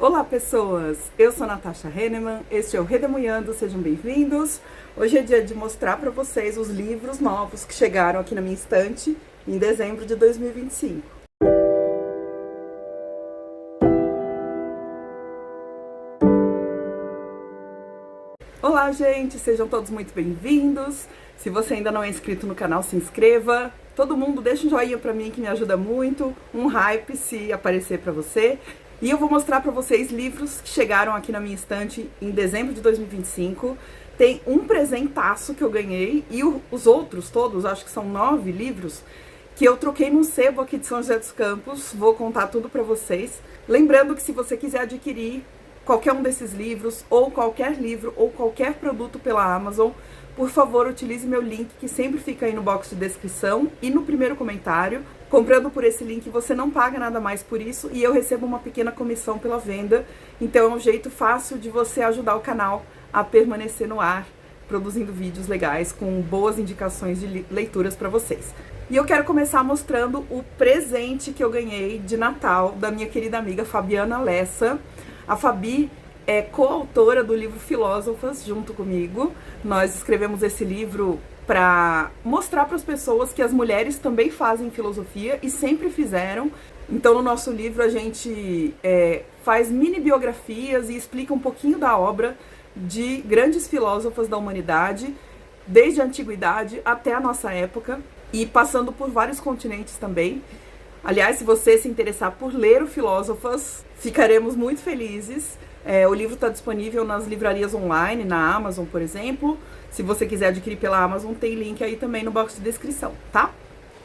Olá pessoas, eu sou Natasha Henneman, este é o Redemoinhando, sejam bem-vindos. Hoje é dia de mostrar para vocês os livros novos que chegaram aqui na minha estante em dezembro de 2025. Olá gente, sejam todos muito bem-vindos. Se você ainda não é inscrito no canal, se inscreva. Todo mundo deixa um joinha para mim que me ajuda muito, um hype se aparecer para você. E eu vou mostrar para vocês livros que chegaram aqui na minha estante em dezembro de 2025. Tem um presentaço que eu ganhei e os outros todos, acho que são 9 livros, que eu troquei num sebo aqui de São José dos Campos. Vou contar tudo para vocês. Lembrando que se você quiser adquirir qualquer um desses livros, ou qualquer livro, ou qualquer produto pela Amazon, por favor, utilize meu link que sempre fica aí no box de descrição e no primeiro comentário. Comprando por esse link, você não paga nada mais por isso e eu recebo uma pequena comissão pela venda. Então é um jeito fácil de você ajudar o canal a permanecer no ar, produzindo vídeos legais com boas indicações de leituras para vocês. E eu quero começar mostrando o presente que eu ganhei de Natal da minha querida amiga Fabiana Lessa. A Fabi é coautora do livro Filósofas junto comigo. Nós escrevemos esse livro para mostrar para as pessoas que as mulheres também fazem filosofia e sempre fizeram. Então no nosso livro a gente faz mini biografias e explica um pouquinho da obra de grandes filósofas da humanidade, desde a antiguidade até a nossa época e passando por vários continentes também. Aliás, se você se interessar por ler o Filósofas, ficaremos muito felizes. O livro está disponível nas livrarias online, na Amazon, por exemplo. Se você quiser adquirir pela Amazon, tem link aí também no box de descrição, tá?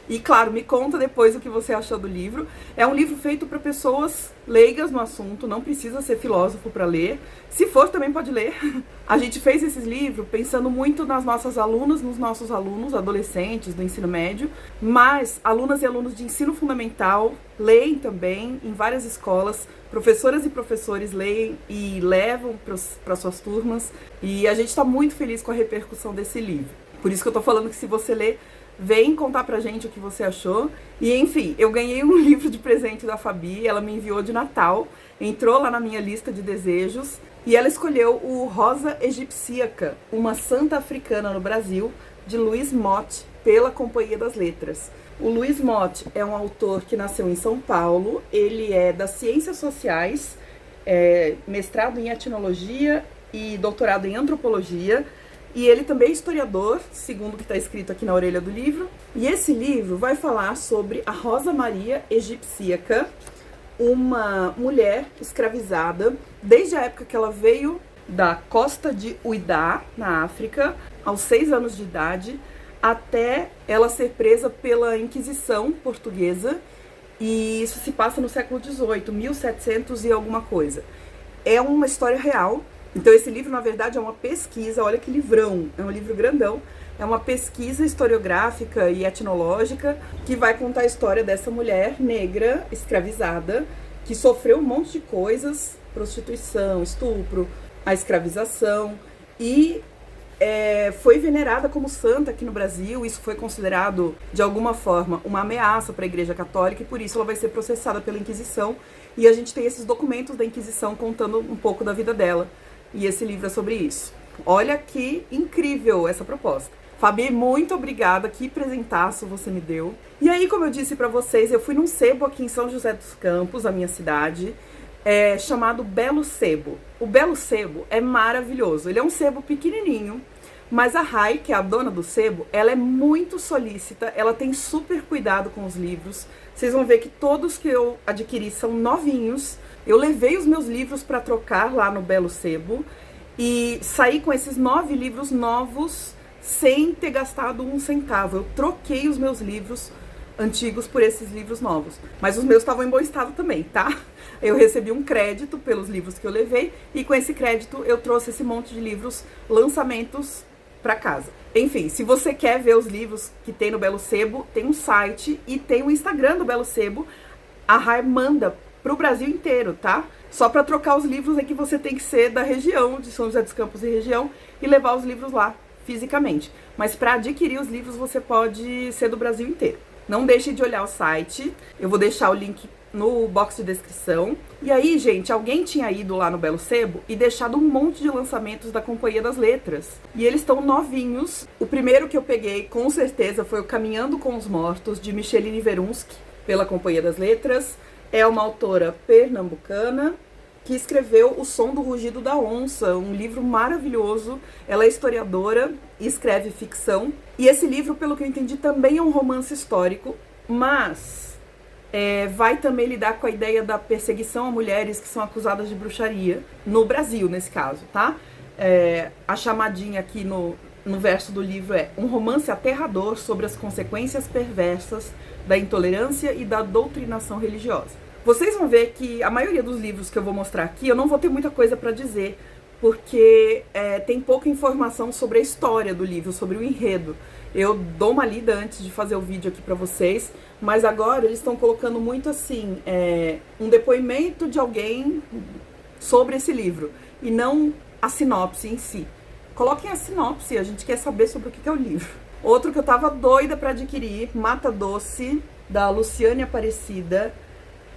E claro, me conta depois o que você achou do livro. É um livro feito para pessoas leigas no assunto, não precisa ser filósofo para ler. Se for, também pode ler. A gente fez esse livro pensando muito nas nossas alunas, nos nossos alunos, adolescentes do ensino médio, mas alunas e alunos de ensino fundamental leem também em várias escolas. Professoras e professores leem e levam para suas turmas. E a gente está muito feliz com a repercussão desse livro. Por isso que eu tô falando que se você ler, vem contar pra gente o que você achou. E enfim, eu ganhei um livro de presente da Fabi, ela me enviou de Natal, entrou lá na minha lista de desejos, e ela escolheu o Rosa Egipsíaca, uma santa africana no Brasil, de Luiz Motti, pela Companhia das Letras. O Luiz Motti é um autor que nasceu em São Paulo, ele é das Ciências Sociais, mestrado em Etnologia e doutorado em Antropologia, e ele também é historiador, segundo o que está escrito aqui na orelha do livro. E esse livro vai falar sobre a Rosa Maria Egipsíaca, uma mulher escravizada desde a época que ela veio da costa de Uidá, na África, aos 6 anos de idade, até ela ser presa pela Inquisição portuguesa. E isso se passa no século XVIII, 1700 e alguma coisa. É uma história real. Então esse livro, na verdade, é uma pesquisa, olha que livrão, é um livro grandão, é uma pesquisa historiográfica e etnológica que vai contar a história dessa mulher negra, escravizada, que sofreu um monte de coisas, prostituição, estupro, a escravização, e foi venerada como santa aqui no Brasil. Isso foi considerado, de alguma forma, uma ameaça para a Igreja Católica, e por isso ela vai ser processada pela Inquisição, e a gente tem esses documentos da Inquisição contando um pouco da vida dela. E esse livro é sobre isso. Olha que incrível essa proposta. Fabi, muito obrigada, que presentaço você me deu. E aí, como eu disse pra vocês, eu fui num sebo aqui em São José dos Campos, a minha cidade, chamado Belo Sebo. O Belo Sebo é maravilhoso, ele é um sebo pequenininho, mas a Rai, que é a dona do sebo, ela é muito solícita, ela tem super cuidado com os livros. Vocês vão ver que todos que eu adquiri são novinhos. Eu levei os meus livros para trocar lá no Belo Sebo e saí com esses 9 livros novos sem ter gastado um centavo. Eu troquei os meus livros antigos por esses livros novos. Mas os meus estavam em bom estado também, tá? Eu recebi um crédito pelos livros que eu levei e com esse crédito eu trouxe esse monte de livros, lançamentos, para casa. Enfim, se você quer ver os livros que tem no Belo Sebo, tem um site e tem o Instagram do Belo Sebo. A Rai manda pro Brasil inteiro, tá? Só para trocar os livros é que você tem que ser da região, de São José dos Campos e região, e levar os livros lá fisicamente. Mas para adquirir os livros você pode ser do Brasil inteiro. Não deixe de olhar o site, eu vou deixar o link no box de descrição. E aí, gente, alguém tinha ido lá no Belo Sebo e deixado um monte de lançamentos da Companhia das Letras. E eles estão novinhos. O primeiro que eu peguei, com certeza, foi o Caminhando com os Mortos, de Micheline Verunski, pela Companhia das Letras. É uma autora pernambucana que escreveu O Som do Rugido da Onça, um livro maravilhoso. Ela é historiadora e escreve ficção. E esse livro, pelo que eu entendi, também é um romance histórico, mas vai também lidar com a ideia da perseguição a mulheres que são acusadas de bruxaria, no Brasil, nesse caso, tá? A chamadinha aqui no verso do livro é um romance aterrador sobre as consequências perversas da intolerância e da doutrinação religiosa. Vocês vão ver que a maioria dos livros que eu vou mostrar aqui, eu não vou ter muita coisa para dizer, porque tem pouca informação sobre a história do livro, sobre o enredo. Eu dou uma lida antes de fazer o vídeo aqui para vocês, mas agora eles estão colocando muito assim, um depoimento de alguém sobre esse livro, e não a sinopse em si. Coloquem a sinopse, a gente quer saber sobre o que é o livro. Outro que eu tava doida para adquirir, Mata Doce, da Luciane Aparecida.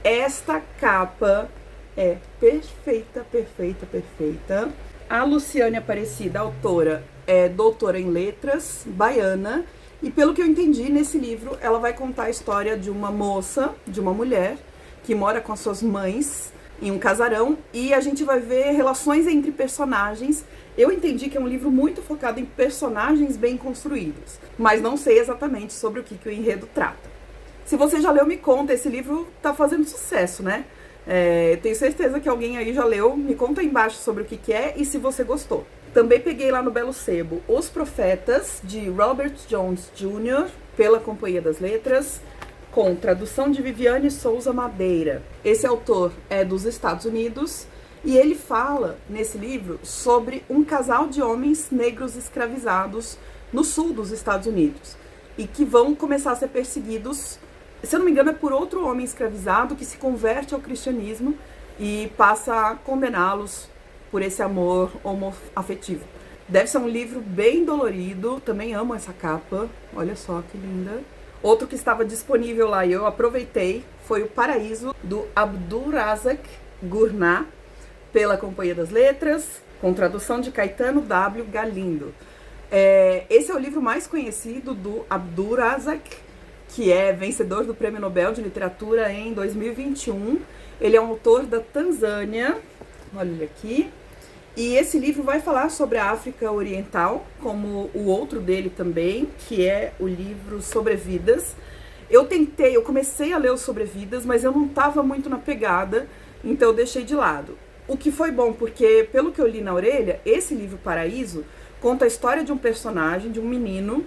Esta capa é perfeita, perfeita, perfeita. A Luciane Aparecida, autora, é doutora em letras, baiana. E pelo que eu entendi, nesse livro, ela vai contar a história de uma moça, de uma mulher, que mora com as suas mães em um casarão. E a gente vai ver relações entre personagens. Eu entendi que é um livro muito focado em personagens bem construídos, mas não sei exatamente sobre o que o enredo trata. Se você já leu, me conta, esse livro tá fazendo sucesso, né? Tenho certeza que alguém aí já leu, me conta aí embaixo sobre o que é e se você gostou. Também peguei lá no Belo Sebo Os Profetas, de Robert Jones Jr., pela Companhia das Letras, com tradução de Viviane Souza Madeira. Esse autor é dos Estados Unidos e ele fala, nesse livro, sobre um casal de homens negros escravizados no sul dos Estados Unidos e que vão começar a ser perseguidos, se eu não me engano, é por outro homem escravizado que se converte ao cristianismo e passa a condená-los por esse amor homoafetivo. Deve ser um livro bem dolorido, também amo essa capa, olha só que linda. Outro que estava disponível lá e eu aproveitei foi O Paraíso, do Abdulrazak Gurnah, pela Companhia das Letras, com tradução de Caetano W. Galindo. Esse é o livro mais conhecido do Abdulrazak, que é vencedor do Prêmio Nobel de Literatura em 2021. Ele é um autor da Tanzânia, olha ele aqui. E esse livro vai falar sobre a África Oriental, como o outro dele também, que é o livro Sobrevidas. Eu comecei a ler o Sobrevidas, mas eu não estava muito na pegada, então eu deixei de lado. O que foi bom, porque pelo que eu li na orelha, esse livro Paraíso conta a história de um personagem, de um menino,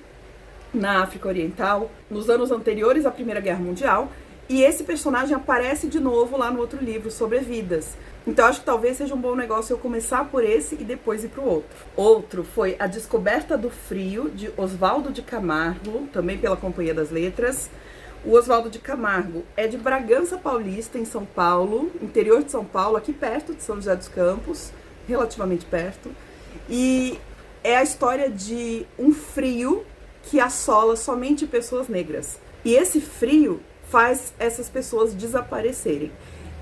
na África Oriental, nos anos anteriores à Primeira Guerra Mundial, e esse personagem aparece de novo lá no outro livro, Sobrevidas. Então acho que talvez seja um bom negócio eu começar por esse e depois ir pro outro. Outro foi A Descoberta do Frio, de Oswaldo de Camargo, também pela Companhia das Letras. O Oswaldo de Camargo é de Bragança Paulista, em São Paulo, interior de São Paulo, aqui perto de São José dos Campos, relativamente perto. E é a história de um frio que assola somente pessoas negras. E esse frio faz essas pessoas desaparecerem.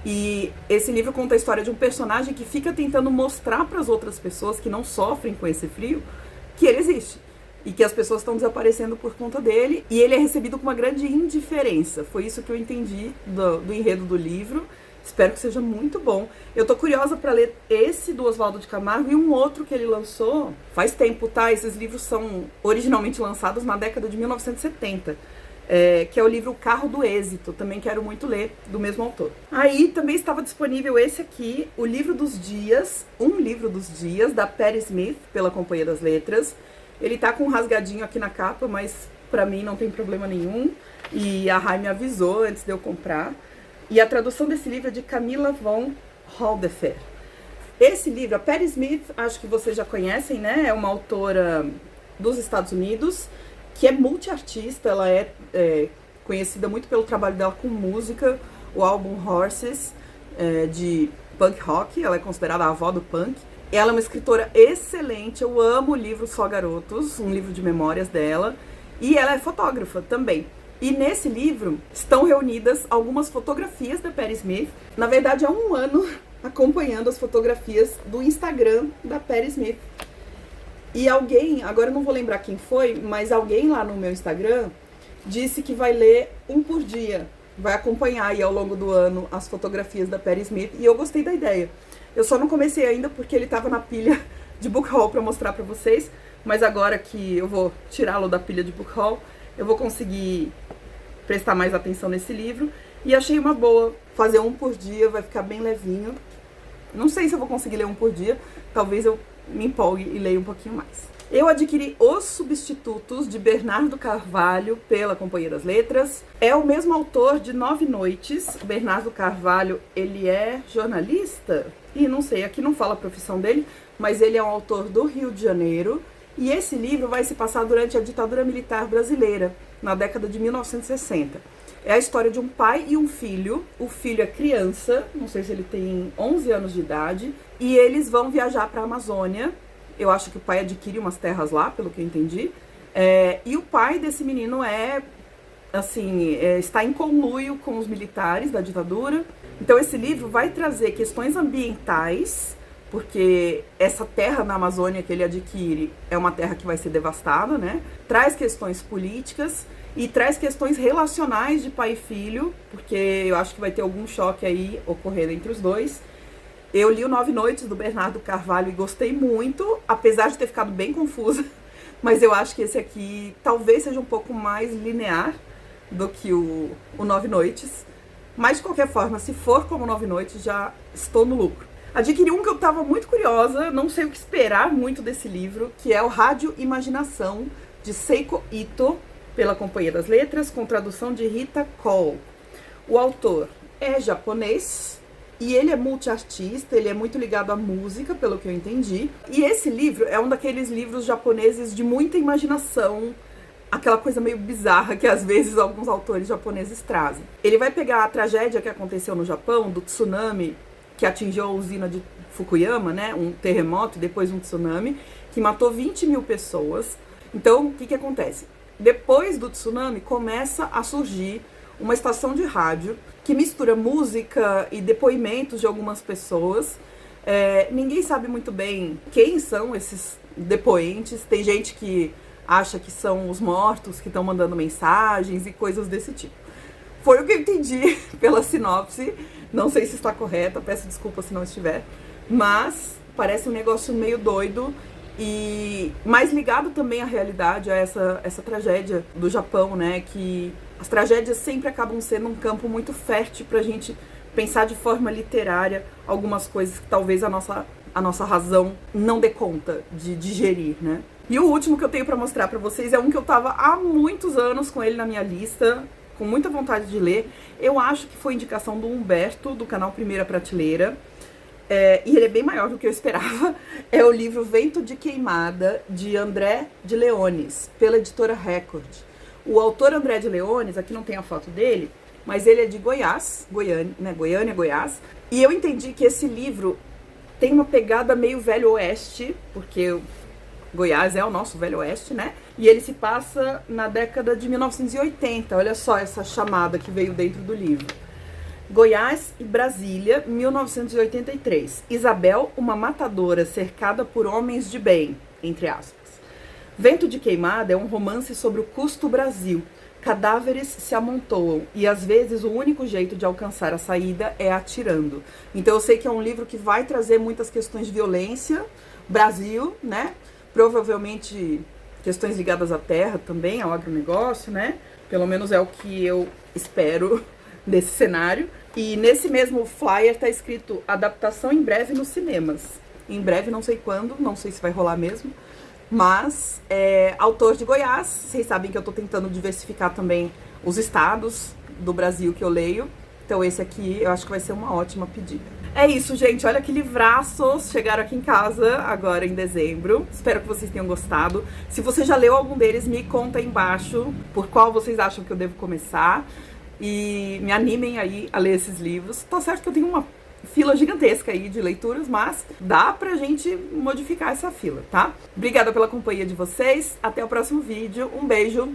E esse livro conta a história de um personagem que fica tentando mostrar para as outras pessoas que não sofrem com esse frio que ele existe. E que as pessoas estão desaparecendo por conta dele. E ele é recebido com uma grande indiferença. Foi isso que eu entendi do enredo do livro. Espero que seja muito bom. Eu tô curiosa para ler esse do Oswaldo de Camargo e um outro que ele lançou faz tempo, tá? Esses livros são originalmente lançados na década de 1970. Que é o livro O Carro do Êxito, também quero muito ler, do mesmo autor. Aí também estava disponível esse aqui, O Livro dos Dias, Um Livro dos Dias, da Patti Smith, pela Companhia das Letras. Ele tá com um rasgadinho aqui na capa, mas pra mim não tem problema nenhum, e a Rai me avisou antes de eu comprar. E a tradução desse livro é de Camila von Holdefer. Esse livro, a Patti Smith, acho que vocês já conhecem, né? É uma autora dos Estados Unidos, que é multiartista. Ela é conhecida muito pelo trabalho dela com música, o álbum Horses, de punk rock. Ela é considerada a avó do punk. Ela é uma escritora excelente, eu amo o livro Só Garotos, um livro de memórias dela. E ela é fotógrafa também. E nesse livro estão reunidas algumas fotografias da Patti Smith. Na verdade, há um ano acompanhando as fotografias do Instagram da Patti Smith. E alguém, agora eu não vou lembrar quem foi, mas alguém lá no meu Instagram disse que vai ler um por dia. Vai acompanhar aí ao longo do ano as fotografias da Patti Smith. E eu gostei da ideia. Eu só não comecei ainda porque ele estava na pilha de book haul para mostrar para vocês. Mas agora que eu vou tirá-lo da pilha de book haul, eu vou conseguir prestar mais atenção nesse livro. E achei uma boa fazer um por dia, vai ficar bem levinho. Não sei se eu vou conseguir ler um por dia, talvez eu me empolgue e leia um pouquinho mais. Eu adquiri Os Substitutos, de Bernardo Carvalho, pela Companhia das Letras. É o mesmo autor de 9 Noites. Bernardo Carvalho, ele é jornalista? E não sei, aqui não fala a profissão dele, mas ele é um autor do Rio de Janeiro. E esse livro vai se passar durante a ditadura militar brasileira, na década de 1960. É a história de um pai e um filho. O filho é criança, não sei se ele tem 11 anos de idade, e eles vão viajar para a Amazônia. Eu acho que o pai adquire umas terras lá, pelo que eu entendi. E o pai desse menino está em conluio com os militares da ditadura. Então esse livro vai trazer questões ambientais, porque essa terra na Amazônia que ele adquire é uma terra que vai ser devastada, né? Traz questões políticas e traz questões relacionais de pai e filho, porque eu acho que vai ter algum choque aí ocorrendo entre os dois. Eu li o 9 Noites, do Bernardo Carvalho, e gostei muito, apesar de ter ficado bem confusa, mas eu acho que esse aqui talvez seja um pouco mais linear do que o 9 Noites. Mas, de qualquer forma, se for como 9 Noites, já estou no lucro. Adquiri um que eu estava muito curiosa, não sei o que esperar muito desse livro, que é o Rádio Imaginação, de Seiko Ito, pela Companhia das Letras, com tradução de Rita Cole. O autor é japonês e ele é multiartista, ele é muito ligado à música, pelo que eu entendi. E esse livro é um daqueles livros japoneses de muita imaginação, aquela coisa meio bizarra que às vezes alguns autores japoneses trazem. Ele vai pegar a tragédia que aconteceu no Japão, do tsunami, que atingiu a usina de Fukuyama, né, um terremoto, depois um tsunami, que matou 20 mil pessoas. Então, o que acontece? Depois do tsunami, começa a surgir uma estação de rádio que mistura música e depoimentos de algumas pessoas. Ninguém sabe muito bem quem são esses depoentes. Tem gente que acha que são os mortos que estão mandando mensagens e coisas desse tipo. Foi o que eu entendi pela sinopse. Não sei se está correta, peço desculpa se não estiver. Mas parece um negócio meio doido e mais ligado também à realidade, a essa tragédia do Japão, né? Que as tragédias sempre acabam sendo um campo muito fértil pra gente pensar de forma literária algumas coisas que talvez a nossa razão não dê conta de digerir, né? E o último que eu tenho pra mostrar pra vocês é um que eu tava há muitos anos com ele na minha lista, com muita vontade de ler. Eu acho que foi indicação do Humberto, do canal Primeira Prateleira. E ele é bem maior do que eu esperava. É o livro Vento de Queimada, de André de Leones, pela editora Record. O autor André de Leones, aqui não tem a foto dele, mas ele é de Goiás, Goiânia, Goiás. E eu entendi que esse livro tem uma pegada meio Velho Oeste, porque Goiás é o nosso Velho Oeste, né? E ele se passa na década de 1980. Olha só essa chamada que veio dentro do livro. Goiás e Brasília, 1983. Isabel, uma matadora cercada por homens de bem, entre aspas. Vento de Queimada é um romance sobre o custo Brasil. Cadáveres se amontoam e às vezes o único jeito de alcançar a saída é atirando. Então eu sei que é um livro que vai trazer muitas questões de violência, Brasil, né? Provavelmente questões ligadas à terra também, ao agronegócio, né? Pelo menos é o que eu espero desse cenário. E nesse mesmo flyer tá escrito adaptação em breve nos cinemas. Em breve, não sei quando, não sei se vai rolar mesmo. Mas é autor de Goiás. Vocês sabem que eu tô tentando diversificar também os estados do Brasil que eu leio. Então esse aqui eu acho que vai ser uma ótima pedida. É isso, gente. Olha que livraços chegaram aqui em casa agora em dezembro. Espero que vocês tenham gostado. Se você já leu algum deles, me conta aí embaixo por qual vocês acham que eu devo começar. E me animem aí a ler esses livros. Tá certo que eu tenho uma fila gigantesca aí de leituras, mas dá pra gente modificar essa fila, tá? Obrigada pela companhia de vocês. Até o próximo vídeo. Um beijo.